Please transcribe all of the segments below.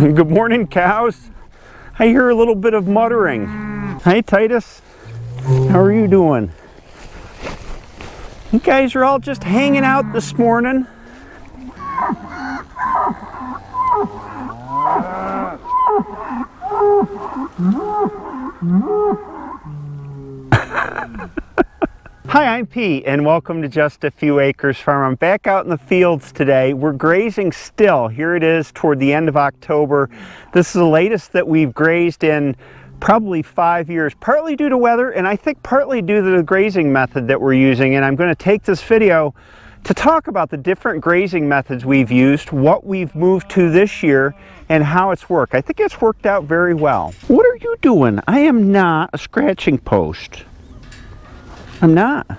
Good morning, cows. I hear a little bit of muttering. Hi, Titus. How are you doing? You guys are all just hanging out this morning. Hi, I'm Pete, and welcome to Just a Few Acres Farm. I'm back out in the fields today. We're grazing still. Here it is toward the end of October. This is the latest that we've grazed in probably 5 years, partly due to weather, and I think partly due to the grazing method that we're using. And I'm going to take this video to talk about the different grazing methods we've used, what we've moved to this year, and how it's worked. I think it's worked out very well. What are you doing? I am not a scratching post. I'm not.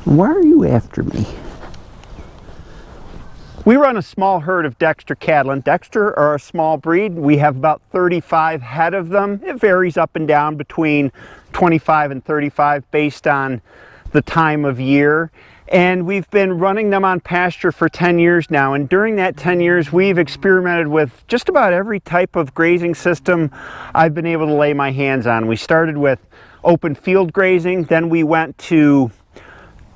Why are you after me? We run a small herd of Dexter cattle, and Dexter are a small breed. We have about 35 head of them. It varies up and down between 25 and 35 based on the time of year. And we've been running them on pasture for 10 years now, and during that 10 years we've experimented with just about every type of grazing system I've been able to lay my hands on. We started with open field grazing, then we went to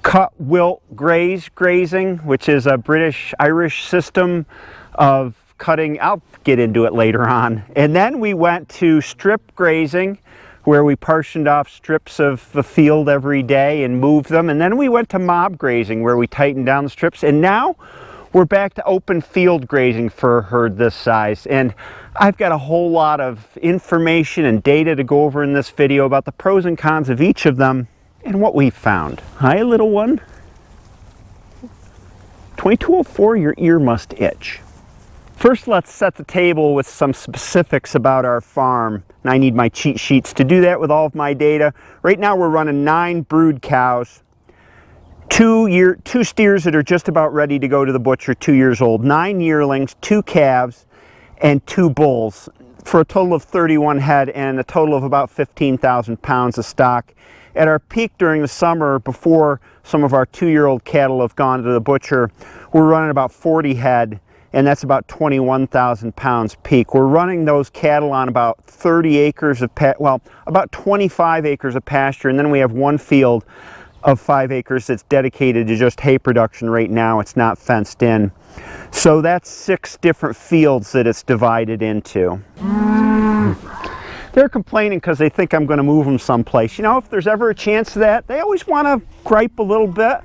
cut-wilt-graze grazing, which is a British-Irish system of cutting. I'll get into it later on. And then we went to strip grazing, where we partitioned off strips of the field every day and moved them. And then we went to mob grazing, where we tightened down the strips. And now we're back to open field grazing for a herd this size. And I've got a whole lot of information and data to go over in this video about the pros and cons of each of them and what we've found. Hi, little one. 2204, your ear must itch. First, let's set the table with some specifics about our farm. And I need my cheat sheets to do that with all of my data. Right now we're running 9 brood cows, 2 steers that are just about ready to go to the butcher, 2 years old, 9 yearlings, 2 calves, and 2 bulls, for a total of 31 head and a total of about 15,000 pounds of stock. At our peak during the summer, before some of our 2-year-old cattle have gone to the butcher, we're running about 40 head, and that's about 21,000 pounds peak. We're running those cattle on about 30 acres of, about 25 acres of pasture, and then we have one field of 5 acres that's dedicated to just hay production right now. It's not fenced in. So that's 6 different fields that it's divided into. They're complaining because they think I'm going to move them someplace. You know, if there's ever a chance of that, they always want to gripe a little bit.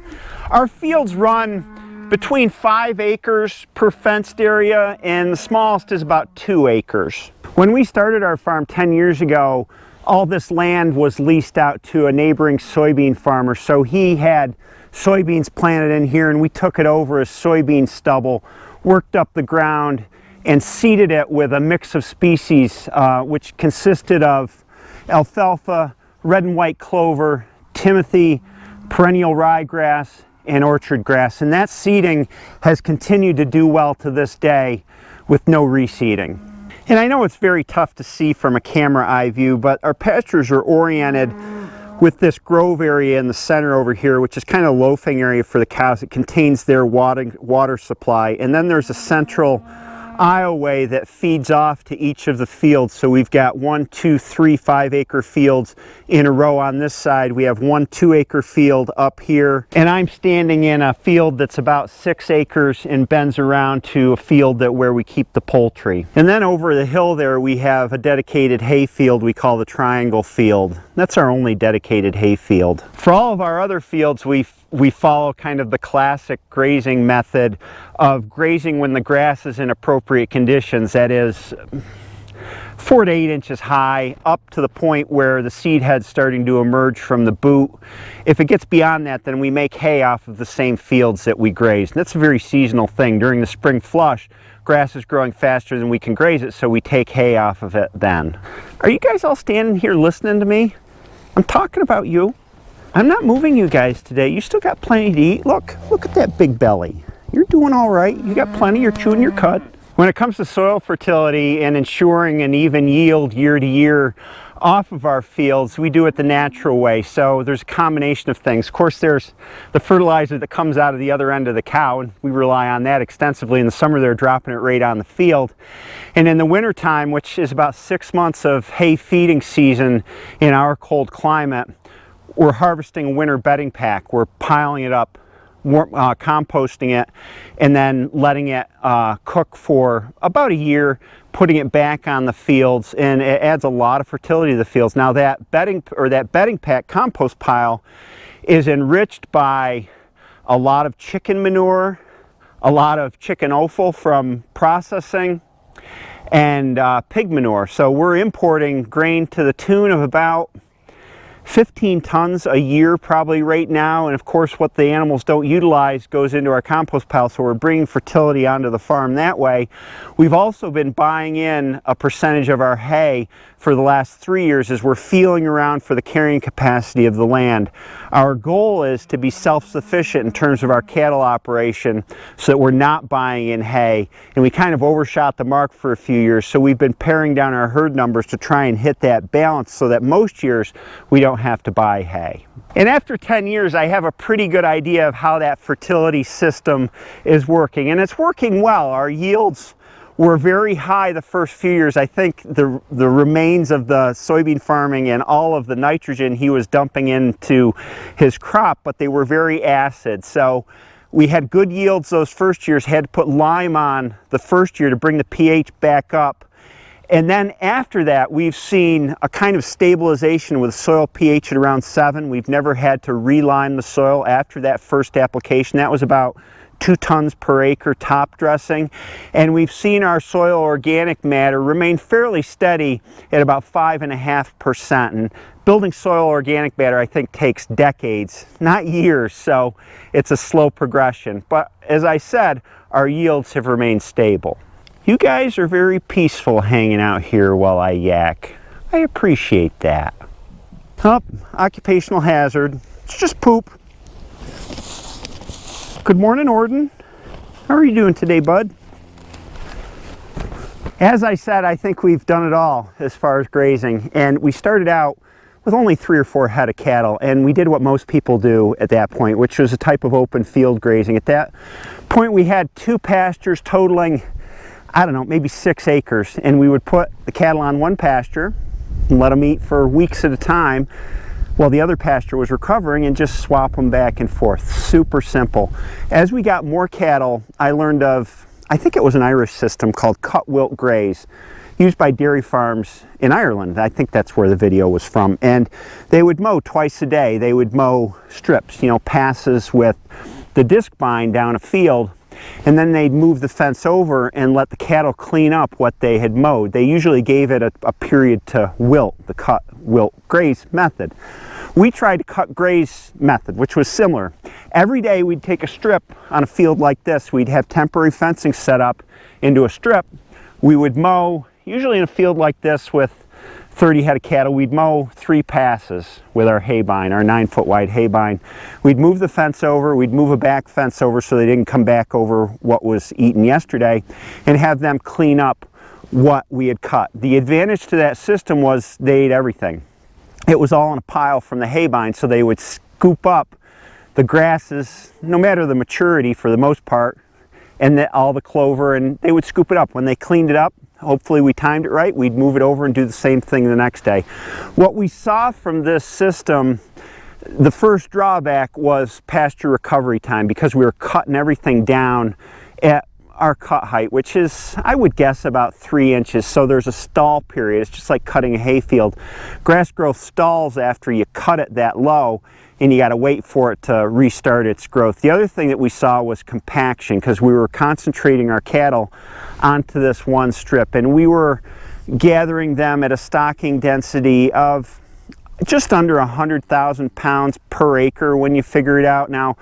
Our fields run between 5 acres per fenced area, and the smallest is about 2 acres. When we started our farm 10 years ago, all this land was leased out to a neighboring soybean farmer. So he had soybeans planted in here, and we took it over as soybean stubble, worked up the ground, and seeded it with a mix of species, which consisted of alfalfa, red and white clover, timothy, perennial ryegrass, and orchard grass. And that seeding has continued to do well to this day with no reseeding. And I know it's very tough to see from a camera eye view, but our pastures are oriented with this grove area in the center over here, which is kind of a loafing area for the cows. It contains their water supply. And then there's a central aisleway that feeds off to each of the fields. So we've got 1, 2, 3 5-acre fields in a row on this side. We have 1 2-acre field up here, and I'm standing in a field that's about 6 acres and bends around to a field where we keep the poultry. And then over the hill there we have a dedicated hay field we call the triangle field. That's our only dedicated hay field. For all of our other fields, we follow kind of the classic grazing method of grazing when the grass is in appropriate conditions. That is 4 to 8 inches high, up to the point where the seed head's starting to emerge from the boot. If it gets beyond that, then we make hay off of the same fields that we graze. And that's a very seasonal thing. During the spring flush, grass is growing faster than we can graze it, so we take hay off of it then. Are you guys all standing here listening to me? I'm talking about you. I'm not moving you guys today. You still got plenty to eat. Look at that big belly. You're doing all right. You got plenty. You're chewing your cud. When it comes to soil fertility and ensuring an even yield year to year, off of our fields, we do it the natural way. So there's a combination of things. Of course, there's the fertilizer that comes out of the other end of the cow, and we rely on that extensively. In the summer, they're dropping it right on the field. And in the wintertime, which is about 6 months of hay feeding season in our cold climate, we're harvesting a winter bedding pack. We're piling it up, composting it, and then letting it cook for about a year, putting it back on the fields, and it adds a lot of fertility to the fields. Now that bedding pack compost pile is enriched by a lot of chicken manure, a lot of chicken offal from processing, and pig manure. So we're importing grain to the tune of about 15 tons a year probably right now, and of course what the animals don't utilize goes into our compost pile, so we're bringing fertility onto the farm that way. We've also been buying in a percentage of our hay for the last 3 years as we're feeling around for the carrying capacity of the land. Our goal is to be self-sufficient in terms of our cattle operation so that we're not buying in hay, and we kind of overshot the mark for a few years, so we've been paring down our herd numbers to try and hit that balance so that most years we don't have to buy hay. And after 10 years, I have a pretty good idea of how that fertility system is working, and it's working well. Our yields were very high the first few years. I think the remains of the soybean farming and all of the nitrogen he was dumping into his crop, but they were very acid. So we had good yields those first years, had to put lime on the first year to bring the pH back up. And then after that, we've seen a kind of stabilization with soil pH at around 7. We've never had to relime the soil after that first application. That was about 2 tons per acre top dressing. And we've seen our soil organic matter remain fairly steady at about 5.5%. And building soil organic matter, I think, takes decades, not years, so it's a slow progression. But as I said, our yields have remained stable. You guys are very peaceful hanging out here while I yak. I appreciate that. Oh, occupational hazard. It's just poop. Good morning, Orden. How are you doing today, bud? As I said, I think we've done it all as far as grazing. And we started out with only 3 or 4 head of cattle, and we did what most people do at that point, which was a type of open field grazing. At that point, we had 2 pastures totaling, I don't know, maybe 6 acres, and we would put the cattle on one pasture and let them eat for weeks at a time while the other pasture was recovering, and just swap them back and forth. Super simple. As we got more cattle, I learned of, I think it was an Irish system called cut-wilt-graze, used by dairy farms in Ireland. I think that's where the video was from. And they would mow twice a day. They would mow strips, you know, passes with the disc bind down a field, and then they'd move the fence over and let the cattle clean up what they had mowed. They usually gave it a period to wilt, the cut-wilt-graze method. We tried to cut-graze method, which was similar. Every day we'd take a strip on a field like this. We'd have temporary fencing set up into a strip. We would mow, usually in a field like this with 30 head of cattle, we'd mow 3 passes with our hay bind, our 9-foot wide hay bind. We'd move the fence over, we'd move a back fence over so they didn't come back over what was eaten yesterday, and have them clean up what we had cut. The advantage to that system was they ate everything. It was all in a pile from the hay bind, so they would scoop up the grasses, no matter the maturity for the most part, and all the clover, and they would scoop it up. When they cleaned it up, hopefully we timed it right, we'd move it over and do the same thing the next day. What we saw from this system, the first drawback was pasture recovery time, because we were cutting everything down at our cut height, which is, I would guess, about 3 inches. So there's a stall period. It's just like cutting a hayfield. Grass growth stalls after you cut it that low, and you got to wait for it to restart its growth. The other thing that we saw was compaction, because we were concentrating our cattle onto this one strip, and we were gathering them at a stocking density of just under 100,000 pounds per acre when you figure it out. Now,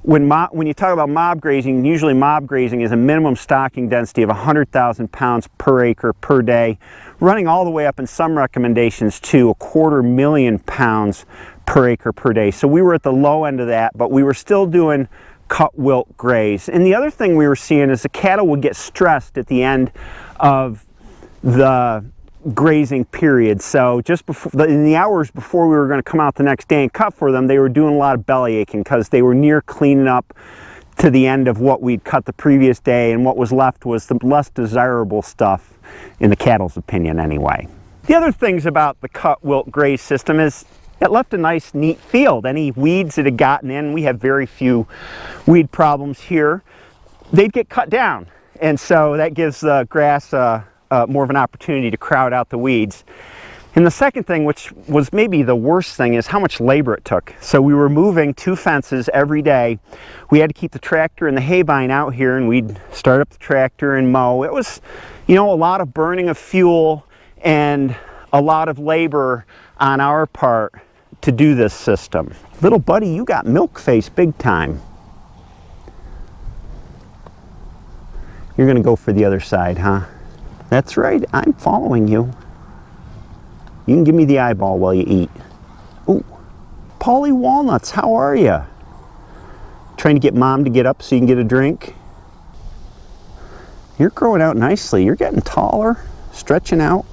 when you talk about mob grazing, usually mob grazing is a minimum stocking density of 100,000 pounds per acre per day, running all the way up in some recommendations to 250,000 pounds per acre per day. So we were at the low end of that, but we were still doing cut-wilt-graze. And the other thing we were seeing is the cattle would get stressed at the end of the grazing period. So just before, in the hours before we were going to come out the next day and cut for them, they were doing a lot of belly aching because they were near cleaning up to the end of what we'd cut the previous day, and what was left was the less desirable stuff, in the cattle's opinion anyway. The other things about the cut-wilt-graze system is it left a nice, neat field. Any weeds that had gotten in, we have very few weed problems here, they'd get cut down. And so that gives the grass more of an opportunity to crowd out the weeds. And the second thing, which was maybe the worst thing, is how much labor it took. So we were moving 2 fences every day. We had to keep the tractor and the haybine out here, and we'd start up the tractor and mow. It was, you know, a lot of burning of fuel and a lot of labor on our part to do this system. Little buddy, you got milk face big time. You're gonna go for the other side, huh? That's right, I'm following you. You can give me the eyeball while you eat. Ooh, Polly Walnuts, how are you? Trying to get Mom to get up so you can get a drink? You're growing out nicely. You're getting taller, stretching out.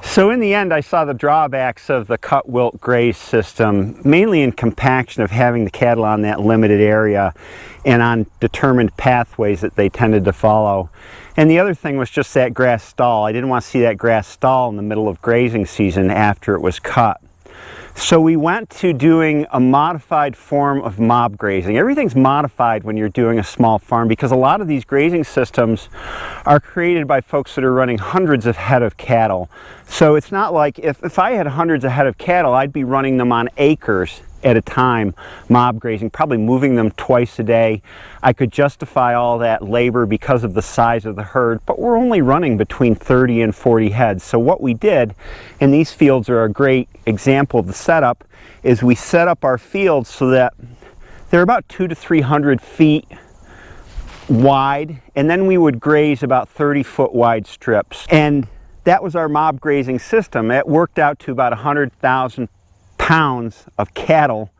So in the end, I saw the drawbacks of the cut-wilt-graze system, mainly in compaction of having the cattle on that limited area and on determined pathways that they tended to follow. And the other thing was just that grass stall. I didn't want to see that grass stall in the middle of grazing season after it was cut. So we went to doing a modified form of mob grazing. Everything's modified when you're doing a small farm because a lot of these grazing systems are created by folks that are running hundreds of head of cattle. So it's not like if I had hundreds of head of cattle, I'd be running them on acres at a time, mob grazing, probably moving them twice a day. I could justify all that labor because of the size of the herd, but we're only running between 30 and 40 heads. So what we did, and these fields are a great example of the setup, is we set up our fields so that they're about 200 to 300 feet wide, and then we would graze about 30-foot wide strips. And that was our mob grazing system. It worked out to about 100,000 pounds of cattle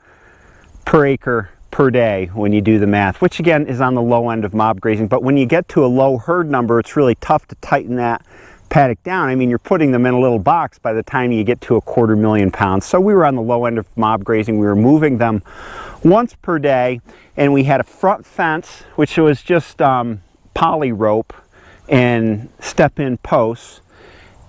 per acre per day when you do the math, which again is on the low end of mob grazing. But when you get to a low herd number, it's really tough to tighten that paddock down. I mean, you're putting them in a little box by the time you get to 250,000 pounds. So we were on the low end of mob grazing. We were moving them once per day, and we had a front fence, which was just poly rope and step-in posts.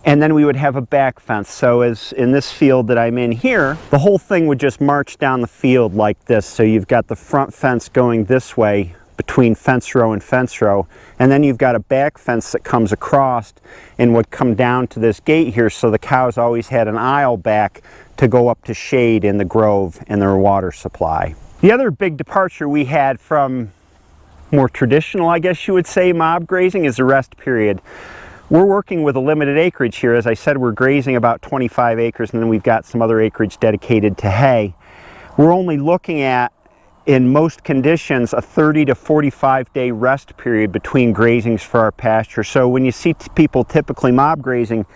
And then we would have a back fence. So as in this field that I'm in here, the whole thing would just march down the field like this. So you've got the front fence going this way between fence row and fence row. And then you've got a back fence that comes across and would come down to this gate here. So the cows always had an aisle back to go up to shade in the grove and their water supply. The other big departure we had from more traditional, I guess you would say, mob grazing is the rest period. We're working with a limited acreage here. As I said, we're grazing about 25 acres, and then we've got some other acreage dedicated to hay. We're only looking at, in most conditions, a 30 to 45 day rest period between grazings for our pasture. So when you see people typically mob grazing,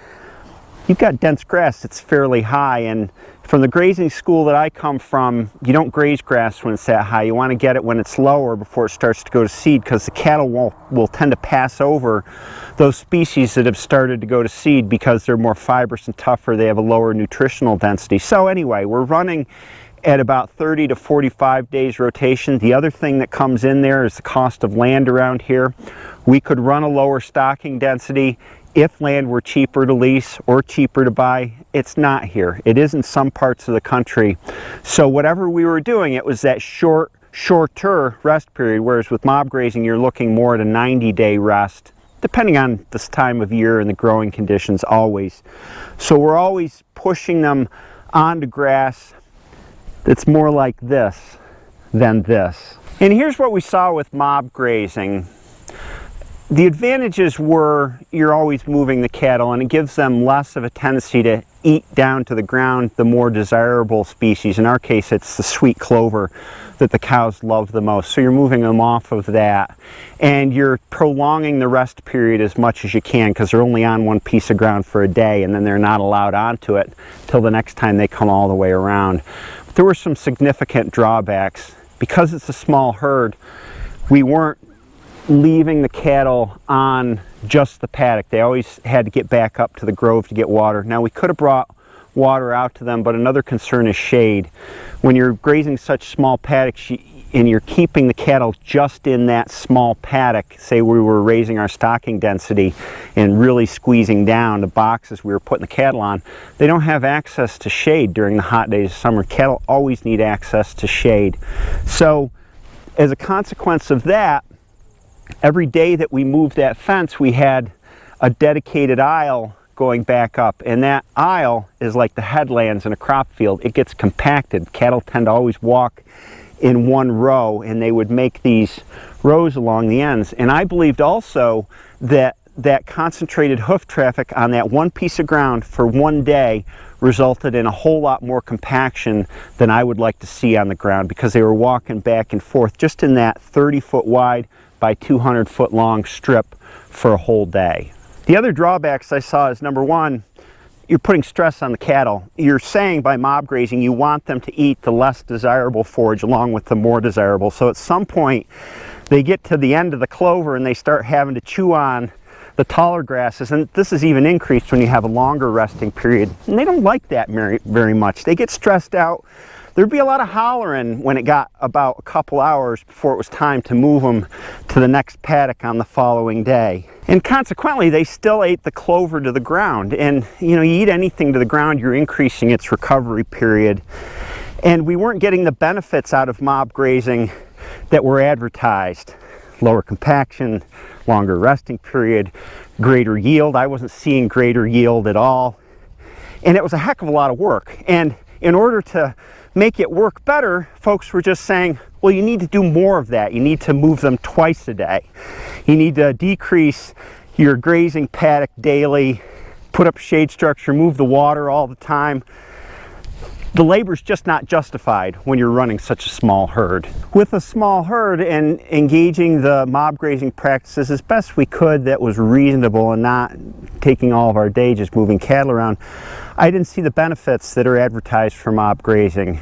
you've got dense grass that's fairly high, and from the grazing school that I come from, you don't graze grass when it's that high. You want to get it when it's lower before it starts to go to seed, because the cattle will tend to pass over those species that have started to go to seed because they're more fibrous and tougher. They have a lower nutritional density. So anyway, we're running at about 30 to 45 days rotation. The other thing that comes in there is the cost of land around here. We could run a lower stocking density if land were cheaper to lease or cheaper to buy. It's not here. It is in some parts of the country. So whatever we were doing, it was that shorter rest period, whereas with mob grazing, you're looking more at a 90-day rest, depending on this time of year and the growing conditions always. So we're always pushing them onto grass that's more like this than this. And here's what we saw with mob grazing. The advantages were you're always moving the cattle, and it gives them less of a tendency to eat down to the ground the more desirable species. In our case, it's the sweet clover that the cows love the most. So you're moving them off of that, and you're prolonging the rest period as much as you can, because they're only on one piece of ground for a day, and then they're not allowed onto it till the next time they come all the way around. But there were some significant drawbacks. Because it's a small herd, we weren't leaving the cattle on just the paddock. They always had to get back up to the grove to get water. Now we could have brought water out to them, but another concern is shade. When you're grazing such small paddocks and you're keeping the cattle just in that small paddock, say we were raising our stocking density and really squeezing down the boxes we were putting the cattle on, they don't have access to shade during the hot days of summer. Cattle always need access to shade. So as a consequence of that, every day that we moved that fence, we had a dedicated aisle going back up, and that aisle is like the headlands in a crop field. It gets compacted. Cattle tend to always walk in one row, and they would make these rows along the ends. And I believed also that that concentrated hoof traffic on that one piece of ground for one day resulted in a whole lot more compaction than I would like to see on the ground, because they were walking back and forth just in that 30-foot wide by 200-foot long strip for a whole day. The other drawbacks I saw is, number one, you're putting stress on the cattle. You're saying by mob grazing you want them to eat the less desirable forage along with the more desirable. So at some point they get to the end of the clover and they start having to chew on the taller grasses, and this is even increased when you have a longer resting period. And they don't like that very much. They get stressed out. There'd be a lot of hollering when it got about a couple hours before it was time to move them to the next paddock on the following day. And consequently, they still ate the clover to the ground. And you know, you eat anything to the ground, you're increasing its recovery period. And we weren't getting the benefits out of mob grazing that were advertised. Lower compaction, longer resting period, greater yield. I wasn't seeing greater yield at all. And it was a heck of a lot of work. And in order to make it work better, folks were just saying, well, you need to do more of that. You need to move them twice a day. You need to decrease your grazing paddock daily, put up shade structure, move the water all the time. The labor's just not justified when you're running such a small herd. With a small herd and engaging the mob grazing practices as best we could that was reasonable and not taking all of our day just moving cattle around, I didn't see the benefits that are advertised for mob grazing.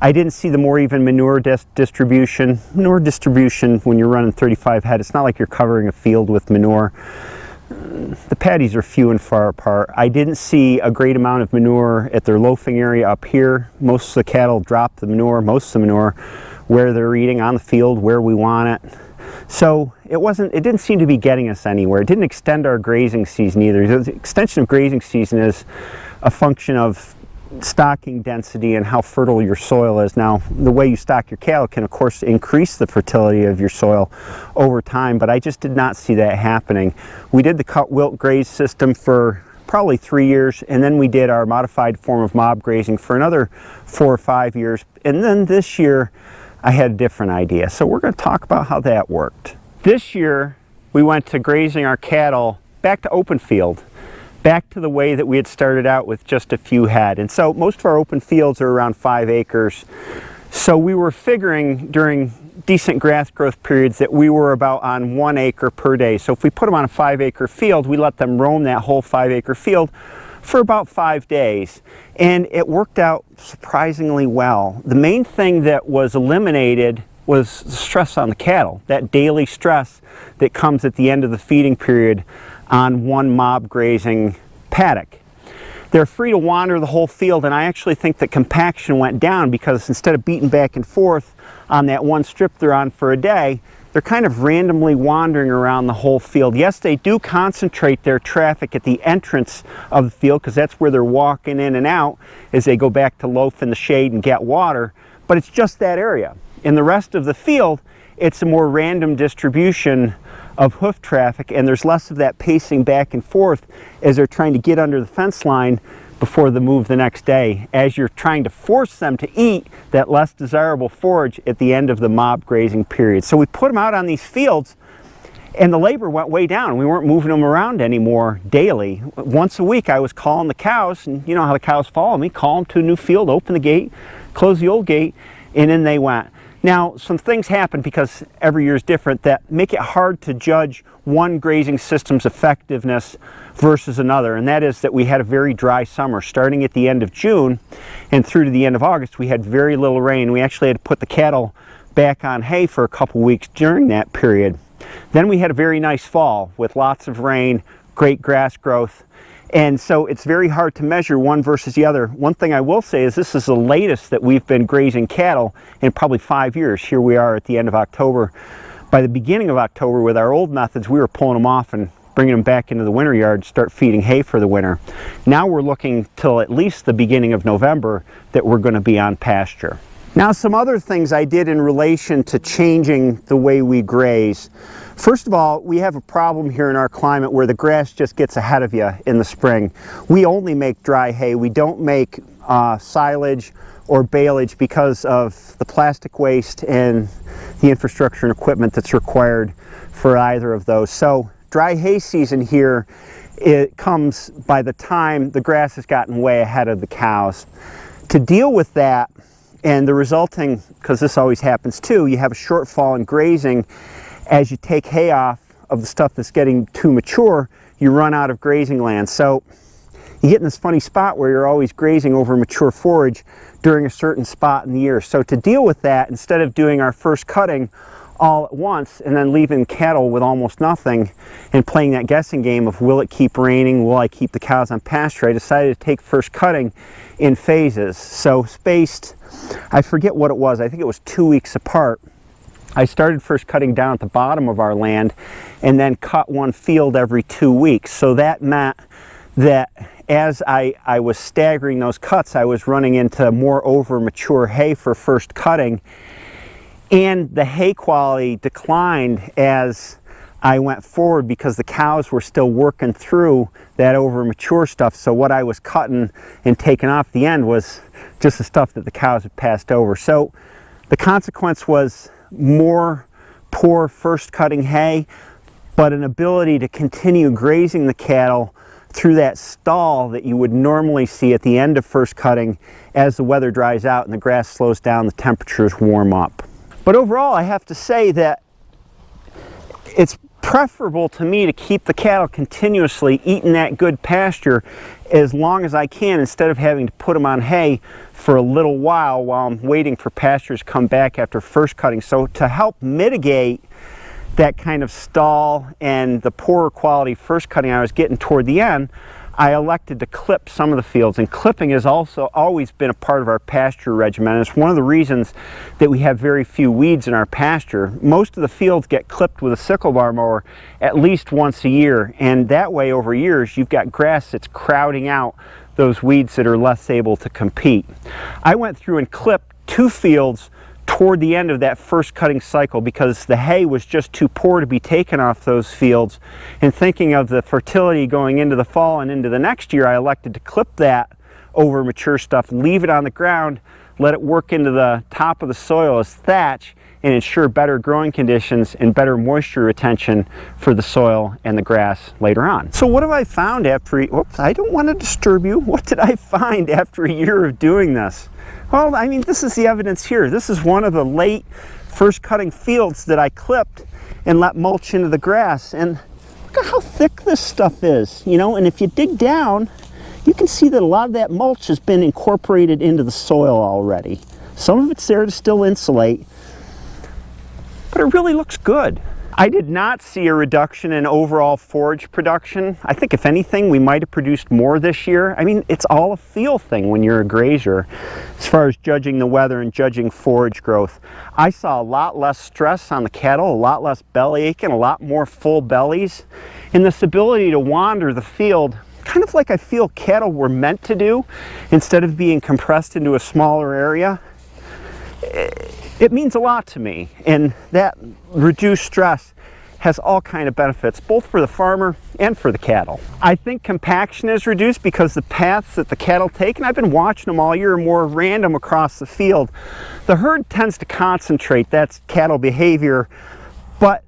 I didn't see the more even manure distribution. Manure distribution when you're running 35 head, it's not like you're covering a field with manure. The paddies are few and far apart. I didn't see a great amount of manure at their loafing area up here. Most of the cattle drop the manure, most of the manure where they're eating on the field, where we want it. So it didn't seem to be getting us anywhere. It didn't extend our grazing season either. The extension of grazing season is a function of stocking density and how fertile your soil is. Now, the way you stock your cattle can of course increase the fertility of your soil over time, but I just did not see that happening. We did the cut-wilt-graze system for probably 3 years, and then we did our modified form of mob grazing for another 4 or 5 years, and then this year I had a different idea. So we're going to talk about how that worked. This year we went to grazing our cattle back to open field, back to the way that we had started out with just a few head. And so most of our open fields are around 5 acres. So we were figuring during decent grass growth periods that we were about on 1 acre per day. So if we put them on a 5 acre field, we let them roam that whole 5 acre field for about 5 days. And it worked out surprisingly well. The main thing that was eliminated was stress on the cattle, that daily stress that comes at the end of the feeding period on one mob grazing paddock. They're free to wander the whole field, and I actually think that compaction went down because instead of beating back and forth on that one strip they're on for a day, they're kind of randomly wandering around the whole field. Yes, they do concentrate their traffic at the entrance of the field because that's where they're walking in and out as they go back to loaf in the shade and get water, but it's just that area. In the rest of the field, it's a more random distribution of hoof traffic, and there's less of that pacing back and forth as they're trying to get under the fence line before the move the next day, as you're trying to force them to eat that less desirable forage at the end of the mob grazing period. So we put them out on these fields and the labor went way down. We weren't moving them around anymore daily. Once a week I was calling the cows, and you know how the cows follow me, call them to a new field, open the gate, close the old gate, and in they went. Now, some things happen because every year is different that make it hard to judge one grazing system's effectiveness versus another, and that is that we had a very dry summer. Starting at the end of June and through to the end of August, we had very little rain. We actually had to put the cattle back on hay for a couple weeks during that period. Then we had a very nice fall with lots of rain, great grass growth. And so it's very hard to measure one versus the other. One thing I will say is this is the latest that we've been grazing cattle in probably 5 years. Here we are at the end of October. By the beginning of October, with our old methods, we were pulling them off and bringing them back into the winter yard to start feeding hay for the winter. Now we're looking till at least the beginning of November that we're going to be on pasture. Now, some other things I did in relation to changing the way we graze. First of all, we have a problem here in our climate where the grass just gets ahead of you in the spring. We only make dry hay. We don't make silage or baleage because of the plastic waste and the infrastructure and equipment that's required for either of those. So dry hay season here, it comes by the time the grass has gotten way ahead of the cows. To deal with that and the resulting, because this always happens too, you have a shortfall in grazing. As you take hay off of the stuff that's getting too mature, you run out of grazing land. So you get in this funny spot where you're always grazing over mature forage during a certain spot in the year. So to deal with that, instead of doing our first cutting all at once and then leaving cattle with almost nothing and playing that guessing game of will it keep raining, will I keep the cows on pasture, I decided to take first cutting in phases. So spaced, I forget what it was, I think it was 2 weeks apart. I started first cutting down at the bottom of our land and then cut one field every 2 weeks. So that meant that as I was staggering those cuts, I was running into more over mature hay for first cutting, and the hay quality declined as I went forward because the cows were still working through that over mature stuff. So what I was cutting and taking off the end was just the stuff that the cows had passed over. So the consequence was more poor first cutting hay, but an ability to continue grazing the cattle through that stall that you would normally see at the end of first cutting as the weather dries out and the grass slows down, the temperatures warm up. But overall, I have to say that it's preferable to me to keep the cattle continuously eating that good pasture as long as I can, instead of having to put them on hay for a little while I'm waiting for pastures to come back after first cutting. So to help mitigate that kind of stall and the poorer quality first cutting I was getting toward the end, I elected to clip some of the fields, and clipping has also always been a part of our pasture regimen. It's one of the reasons that we have very few weeds in our pasture. Most of the fields get clipped with a sickle bar mower at least once a year, and that way over years you've got grass that's crowding out those weeds that are less able to compete. I went through and clipped 2 fields toward the end of that first cutting cycle because the hay was just too poor to be taken off those fields. And thinking of the fertility going into the fall and into the next year, I elected to clip that over mature stuff, leave it on the ground, let it work into the top of the soil as thatch, and ensure better growing conditions and better moisture retention for the soil and the grass later on. So what have I found after, whoops, I don't want to disturb you. What did I find after a year of doing this? Well, I mean, this is the evidence here. This is one of the late first cutting fields that I clipped and let mulch into the grass. And look at how thick this stuff is, you know, and if you dig down, you can see that a lot of that mulch has been incorporated into the soil already. Some of it's there to still insulate, but it really looks good. I did not see a reduction in overall forage production. I think if anything, we might have produced more this year. I mean, it's all a feel thing when you're a grazer as far as judging the weather and judging forage growth. I saw a lot less stress on the cattle, a lot less belly aching, a lot more full bellies, and this ability to wander the field kind of like I feel cattle were meant to do instead of being compressed into a smaller area. It means a lot to me, and that reduced stress has all kinds of benefits, both for the farmer and for the cattle. I think compaction is reduced because the paths that the cattle take, and I've been watching them all year, are more random across the field. The herd tends to concentrate, that's cattle behavior, but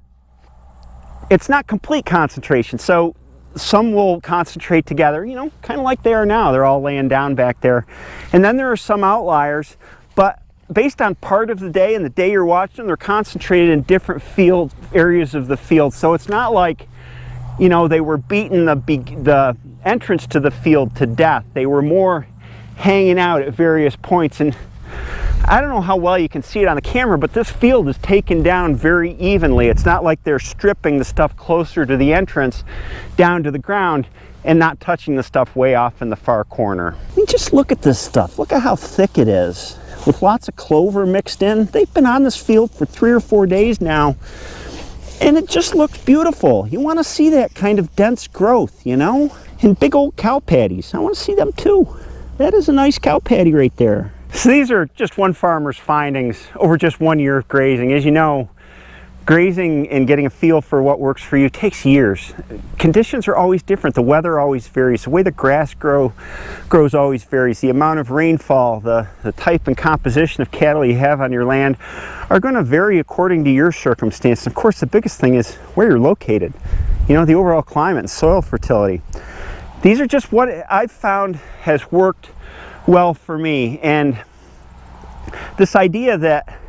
it's not complete concentration. So some will concentrate together, you know, kind of like they are now. They're all laying down back there. And then there are some outliers, but based on part of the day and the day you're watching them, they're concentrated in different field areas of the field. So it's not like, you know, they were beating the entrance to the field to death. They were more hanging out at various points. And I don't know how well you can see it on the camera, but this field is taken down very evenly. It's not like they're stripping the stuff closer to the entrance down to the ground and not touching the stuff way off in the far corner. I mean, just look at this stuff. Look at how thick it is with lots of clover mixed in. They've been on this field for 3 or 4 days now, and it just looks beautiful. You want to see that kind of dense growth, you know? And big old cow patties. I want to see them too. That is a nice cow patty right there. So these are just one farmer's findings over just 1 year of grazing. As you know, grazing and getting a feel for what works for you takes years. Conditions are always different. The weather always varies. The way the grass grows always varies. The amount of rainfall, the type and composition of cattle you have on your land are going to vary according to your circumstance. Of course, the biggest thing is where you're located. You know, the overall climate and soil fertility. These are just what I've found has worked well for me. And this idea that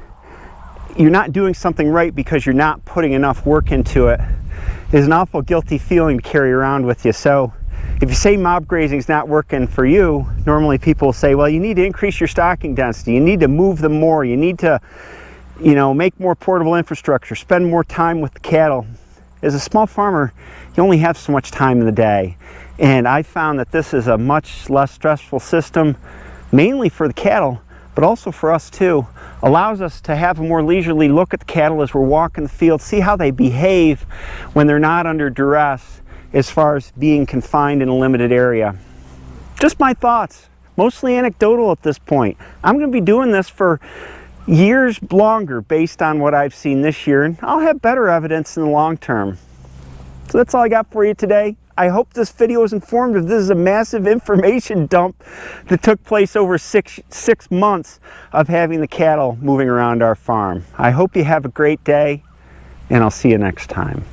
you're not doing something right because you're not putting enough work into it is an awful guilty feeling to carry around with you. So if you say mob grazing is not working for you, normally people will say, well, you need to increase your stocking density, you need to move them more, you need to, you know, make more portable infrastructure, spend more time with the cattle. As a small farmer, you only have so much time in the day. And I found that this is a much less stressful system, mainly for the cattle, but also for us too. Allows us to have a more leisurely look at the cattle as we're walking the field, see how they behave when they're not under duress as far as being confined in a limited area. Just my thoughts, mostly anecdotal at this point. I'm going to be doing this for years longer based on what I've seen this year, and I'll have better evidence in the long term. So that's all I got for you today. I hope this video is informative. This is a massive information dump that took place over six months of having the cattle moving around our farm. I hope you have a great day, and I'll see you next time.